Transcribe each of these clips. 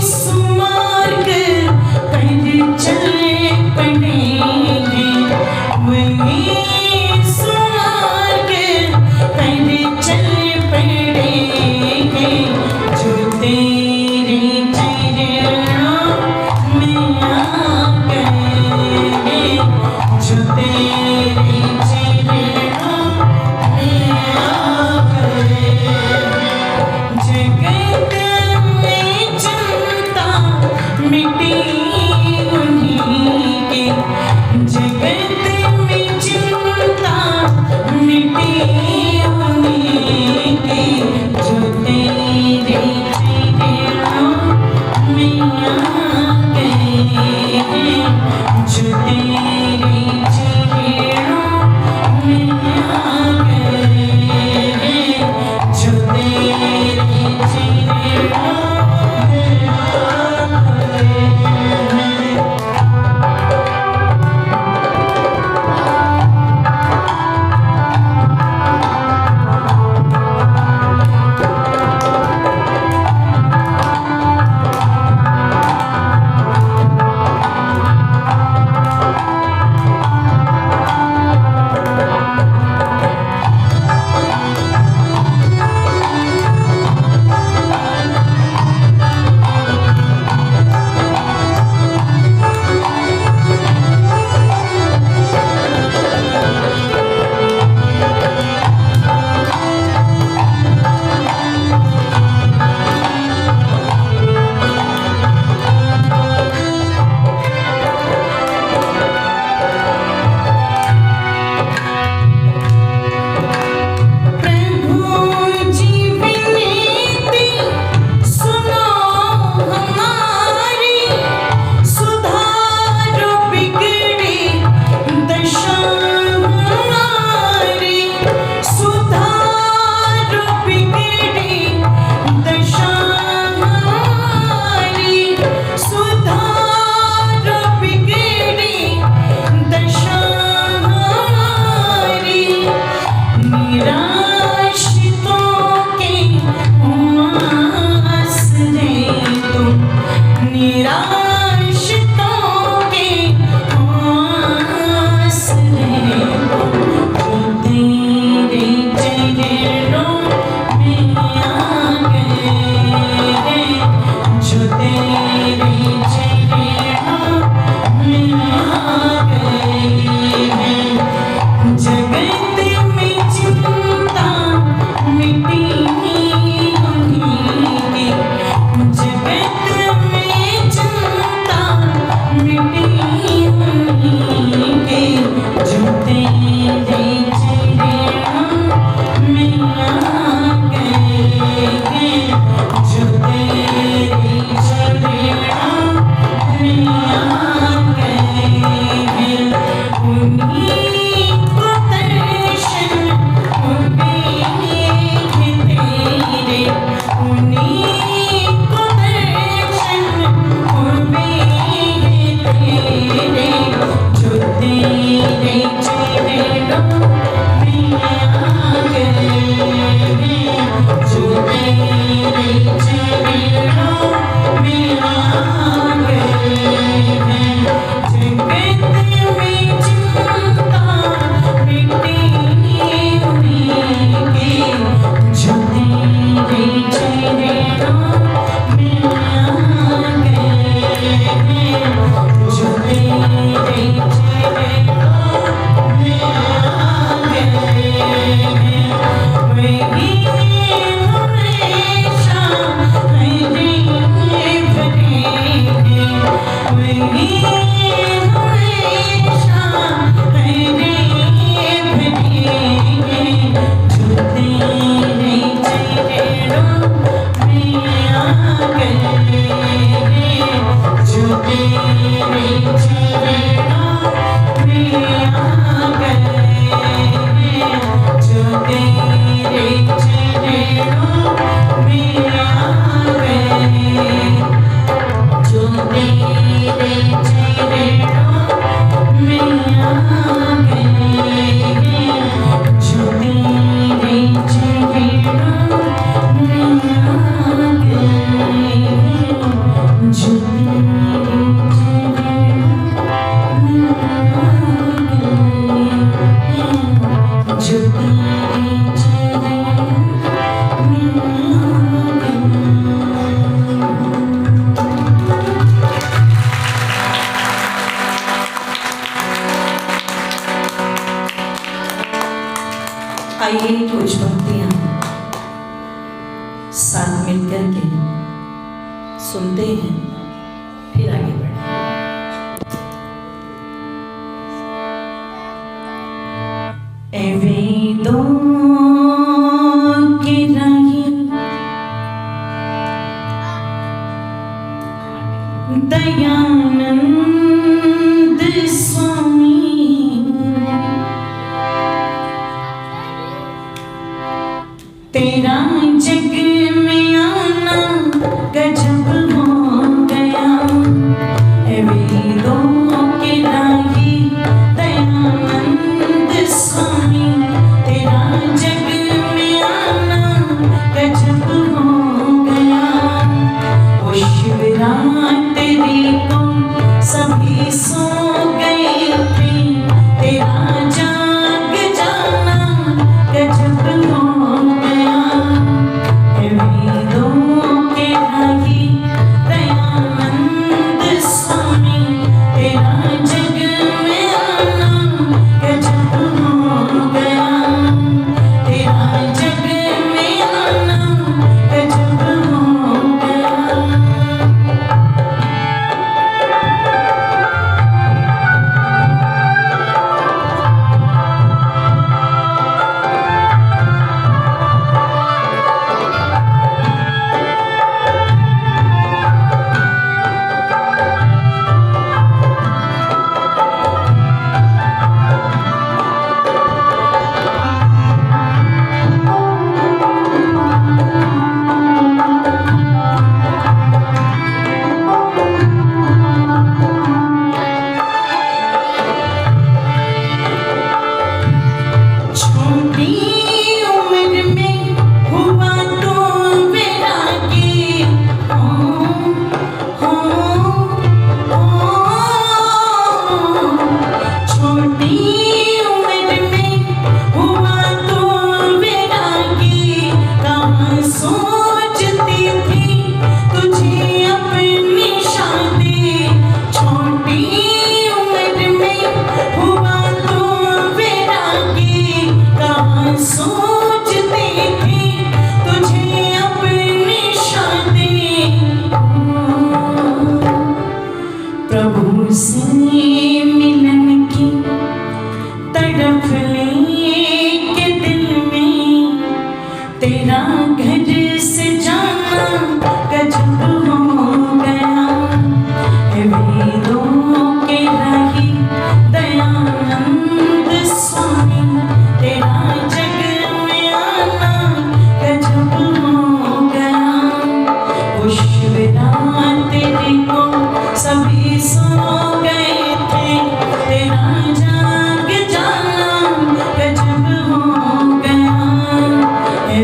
सुमार्ग पर चलने पड़ेंगे, वही सुमार्ग पर चलने पड़ेंगे, जो तेरे चरणों में आ गए, जो तेरे चरणों में आ गए। जगत में चिंता आइए कुछ पंक्तियां साथ मिलकर के सुनते हैं, फिर आगे बढ़े। ए वेदों की राही दयानंद स्वामी, तेरा जग में आना गजब हो गया। वेदों के राही दयानंद स्वामी, तेरा जग में आना गजब हो गया। वो शिवरात्रि को सभी सो गए थे, तेरा जाग जाना गजब हो गया। वेदों के राही दयानंद स्वामी, तेरा जग में आना गजब हो गया। तेरा जग में आना गजब हो गया। प्रभु से मिलन की तड़प लेके दिल में, तेरा घर से जाना गजब हो गया। वेदों के राही दयानंद स्वामी, तेरा जग में आना गजब हो गया। वो शिवरात्रि को सभी सो गए थे, तेरा जाग जाना गजब हो गया।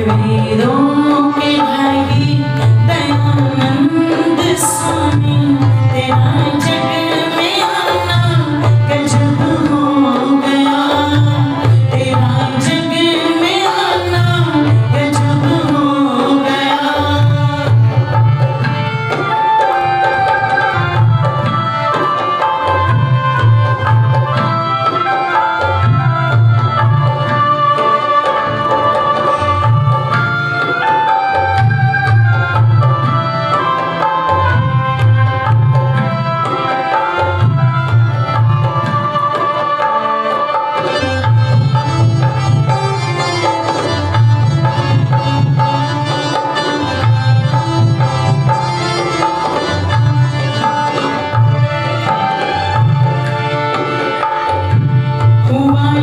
वेदों के राही दयानंद स्वामी, तेरा जग में आना गजब हो गया। तेरा जग में आना गजब हो गया।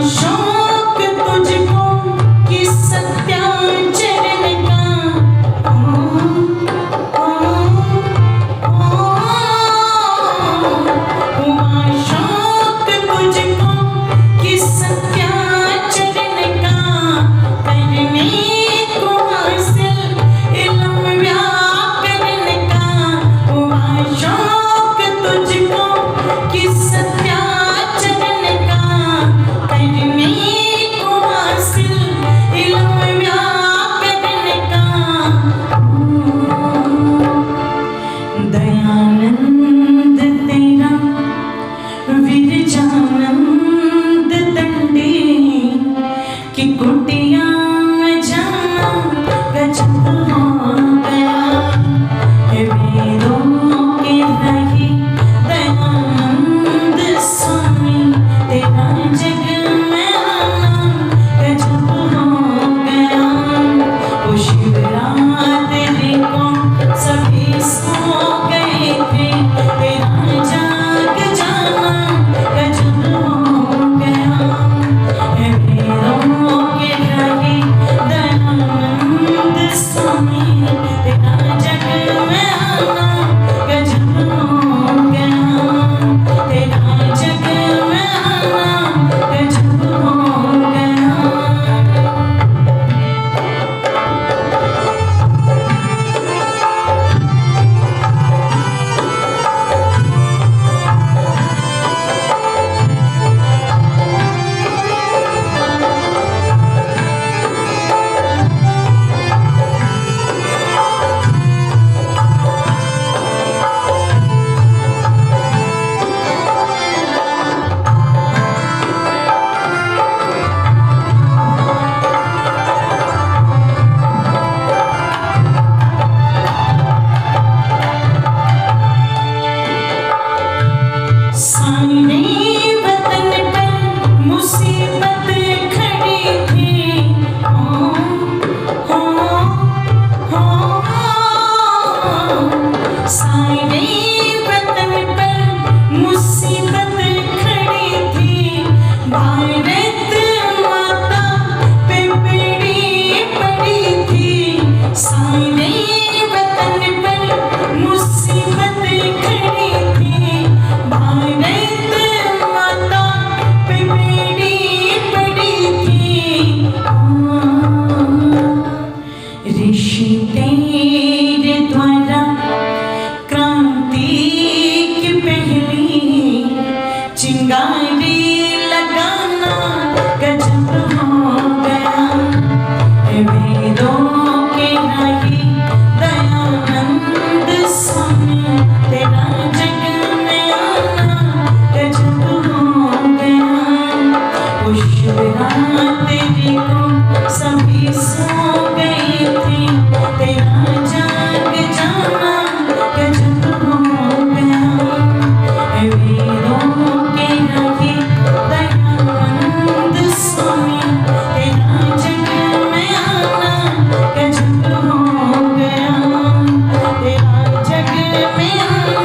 शौक तुझको किस सत्याचरण का, हुआ शौक तुझको किस सत्याचरण का, करने को हासिल इल्म व्याकरण का। हुआ शौक तुझको किस सत्याचरण का, करने को हासिल इल्म व्याकरण का। दयानंद तेरा विरजानंद दंडे की कुटिया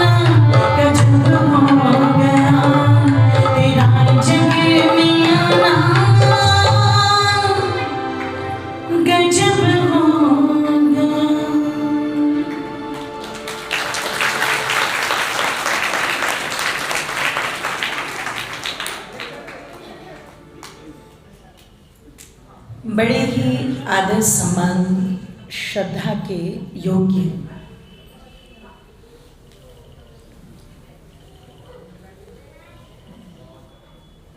वाला गजब हो गया तेरा जग में आना गजब हो गया। बड़े ही आदर सम्मान श्रद्धा के योग्य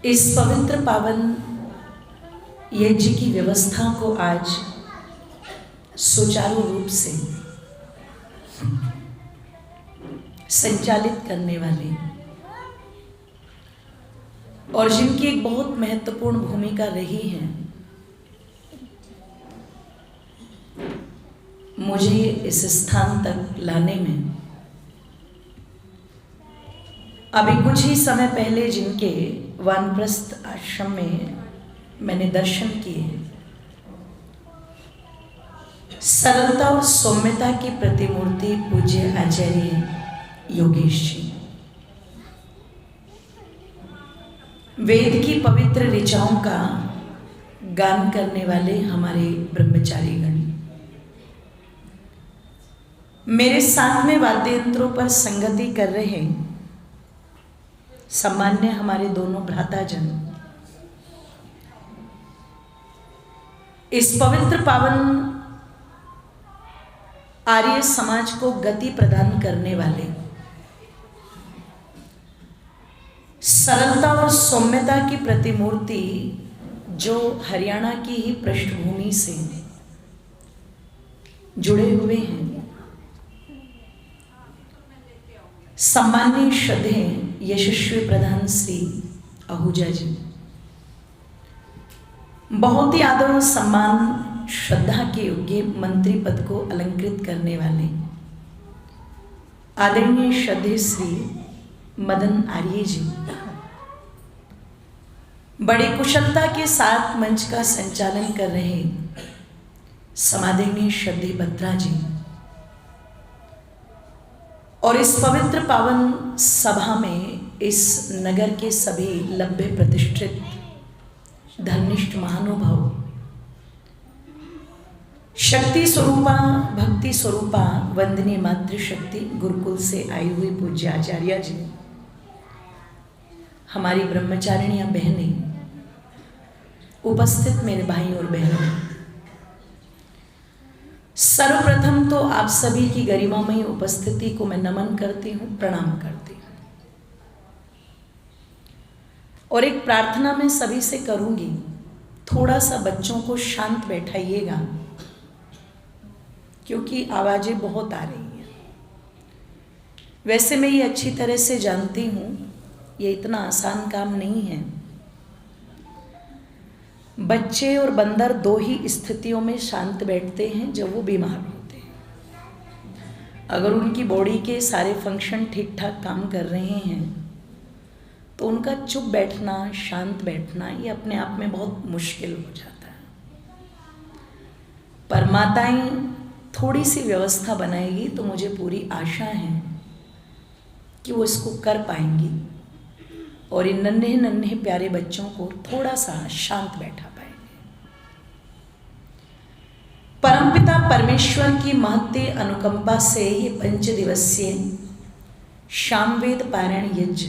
इस पवित्र पावन यज्ञ की व्यवस्था को आज सुचारू रूप से संचालित करने वाले और जिनकी एक बहुत महत्वपूर्ण भूमिका रही है, मुझे इस स्थान तक लाने में, अभी कुछ ही समय पहले जिनके वानप्रस्थ आश्रम में मैंने दर्शन किए, सरलता और सौम्यता की प्रतिमूर्ति पूज्य आचार्य योगेश जी, वेद की पवित्र ऋचाओं का गान करने वाले हमारे ब्रह्मचारीगण, मेरे साथ में वाद्य यंत्रों पर संगति कर रहे सम्मान्य हमारे दोनों भ्राताजन, इस पवित्र पावन आर्य समाज को गति प्रदान करने वाले, सरलता और सौम्यता की प्रतिमूर्ति जो हरियाणा की ही पृष्ठभूमि से जुड़े हुए हैं, सम्माननीय श्रद्धेय यशस्वी प्रधान श्री आहूजा जी, बहुत ही आदर और सम्मान श्रद्धा के योग्य मंत्री पद को अलंकृत करने वाले आदरणीय श्रद्धेय श्री मदन आर्य जी, बड़ी कुशलता के साथ मंच का संचालन कर रहे समादरणीय श्रद्धेय बत्रा जी, और इस पवित्र पावन सभा में इस नगर के सभी लभ्य प्रतिष्ठित धर्मनिष्ठ महानुभाव, शक्ति स्वरूपा भक्ति स्वरूपा वंदनीय मातृशक्ति गुरुकुल से आई हुई पूज्य आचार्य जी, हमारी ब्रह्मचारिणियां बहनें, उपस्थित मेरे भाई और बहनों, सर्वप्रथम तो आप सभी की गरिमामयी उपस्थिति को मैं नमन करती हूँ, प्रणाम करती हूँ, और एक प्रार्थना मैं सभी से करूँगी, थोड़ा सा बच्चों को शांत बैठाइएगा क्योंकि आवाज़ें बहुत आ रही हैं। वैसे मैं ये अच्छी तरह से जानती हूँ, ये इतना आसान काम नहीं है। बच्चे और बंदर दो ही स्थितियों में शांत बैठते हैं, जब वो बीमार होते हैं। अगर उनकी बॉडी के सारे फंक्शन ठीक ठाक काम कर रहे हैं तो उनका चुप बैठना, शांत बैठना ये अपने आप में बहुत मुश्किल हो जाता है। पर माताएं थोड़ी सी व्यवस्था बनाएगी तो मुझे पूरी आशा है कि वो इसको कर पाएंगी और इन नन्हे नन्हे प्यारे बच्चों को थोड़ा सा शांत बैठा पाएंगे। परमपिता परमेश्वर की महत्व अनुकंपा से ये 5 दिवसीय शामवेद पारायण यज्ञ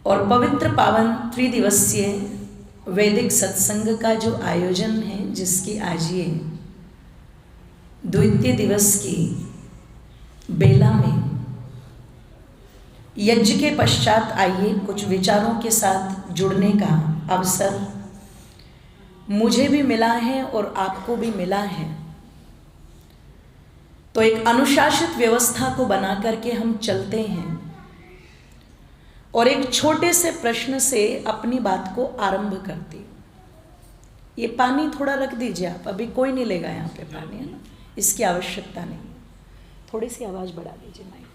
और पवित्र पावन 3 दिवसीय वैदिक सत्संग का जो आयोजन है, जिसकी आज ये द्वितीय दिवस की बेला में यज्ञ के पश्चात आइए कुछ विचारों के साथ जुड़ने का अवसर मुझे भी मिला है और आपको भी मिला है। तो एक अनुशासित व्यवस्था को बना करके हम चलते हैं और एक छोटे से प्रश्न से अपनी बात को आरंभ करते हैं। ये पानी थोड़ा रख दीजिए आप, अभी कोई नहीं लेगा यहाँ पे पानी, है ना, इसकी आवश्यकता नहीं। थोड़ी सी आवाज़ बढ़ा दीजिए माइक।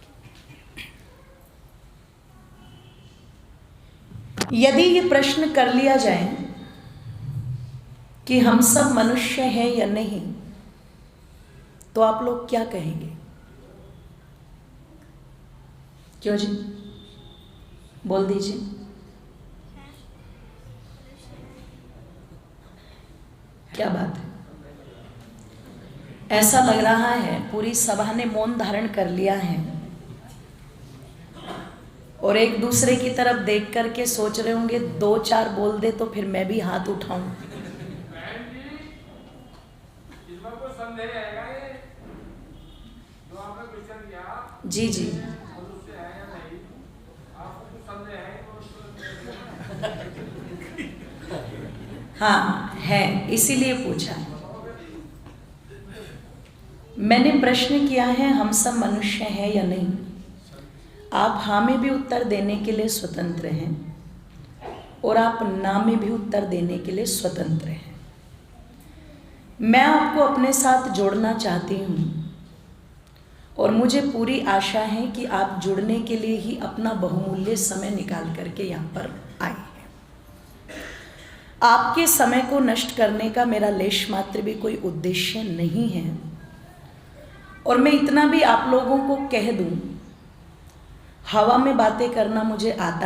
यदि ये प्रश्न कर लिया जाए कि हम सब मनुष्य हैं या नहीं, तो आप लोग क्या कहेंगे? क्यों जी, बोल दीजिए। क्या बात है, ऐसा लग रहा है पूरी सभा ने मौन धारण कर लिया है और एक दूसरे की तरफ देख करके सोच रहे होंगे 2-4 बोल दे तो फिर मैं भी हाथ उठाऊं। जी जी, हाँ है, इसीलिए पूछा है। मैंने प्रश्न किया है हम सब मनुष्य हैं या नहीं। आप हाँ में भी उत्तर देने के लिए स्वतंत्र हैं और आप ना में भी उत्तर देने के लिए स्वतंत्र हैं। मैं आपको अपने साथ जोड़ना चाहती हूँ और मुझे पूरी आशा है कि आप जुड़ने के लिए ही अपना बहुमूल्य समय निकाल करके यहाँ पर आए हैं। आपके समय को नष्ट करने का मेरा लेश मात्र भी कोई उद्देश्य नहीं है। और मैं इतना भी आप लोगों को कह दूं, हवा में बातें करना मुझे आता